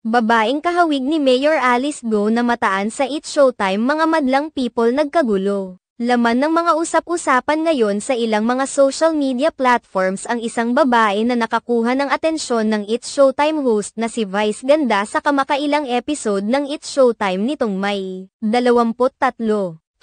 Babaeng kahawig ni Mayor Alice Go na mataan sa It's Showtime, mga madlang people nagkagulo. Laman ng mga usap-usapan ngayon sa ilang mga social media platforms ang isang babae na nakakuha ng atensyon ng It's Showtime host na si Vice Ganda sa kamakailang episode ng It's Showtime nitong May 23,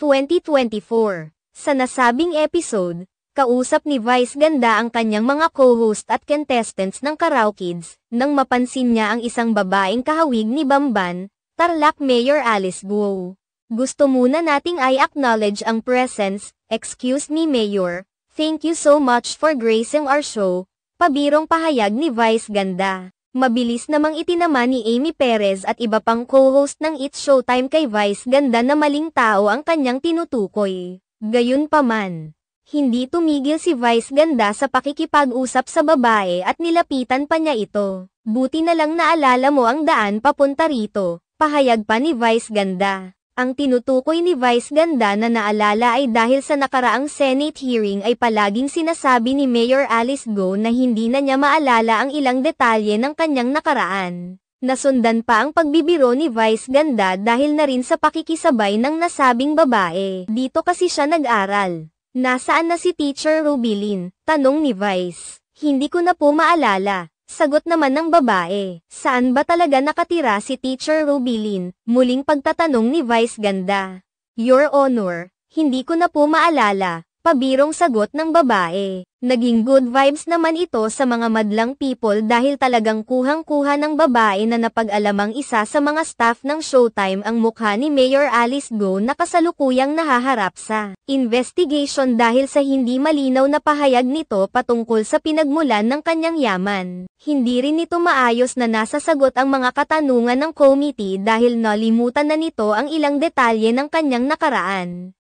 2024. Sa nasabing episode, kausap ni Vice Ganda ang kanyang mga co-host at contestants ng Karaw Kids, nang mapansin niya ang isang babaeng kahawig ni Bamban, Tarlac Mayor Alice Go. Gusto muna nating i-acknowledge ang presence, excuse me Mayor, thank you so much for gracing our show, pabirong pahayag ni Vice Ganda. Mabilis namang itinaman ni Amy Perez at iba pang co-host ng It's Showtime kay Vice Ganda na maling tao ang kanyang tinutukoy. Gayunpaman, hindi tumigil si Vice Ganda sa pakikipag-usap sa babae at nilapitan pa niya ito. Buti na lang naalala mo ang daan papunta rito, pahayag pa ni Vice Ganda. Ang tinutukoy ni Vice Ganda na naalala ay dahil sa nakaraang Senate hearing ay palaging sinasabi ni Mayor Alice Go na hindi na niya maalala ang ilang detalye ng kanyang nakaraan. Nasundan pa ang pagbibiro ni Vice Ganda dahil na rin sa pakikisabay ng nasabing babae. Dito kasi siya nag-aral. Nasaan na si Teacher Rubilin? Tanong ni Vice. Hindi ko na po maalala. Sagot naman ng babae. Saan ba talaga nakatira si Teacher Rubilin? Muling pagtatanong ni Vice Ganda. Your Honor, hindi ko na po maalala. Pabirong sagot ng babae. Naging good vibes naman ito sa mga madlang people dahil talagang kuhang-kuha ng babae na napag-alamang isa sa mga staff ng Showtime ang mukha ni Mayor Alice Go na kasalukuyang nahaharap sa investigation dahil sa hindi malinaw na pahayag nito patungkol sa pinagmulan ng kanyang yaman. Hindi rin ito maayos na nasasagot ang mga katanungan ng committee dahil nalimutan na nito ang ilang detalye ng kanyang nakaraan.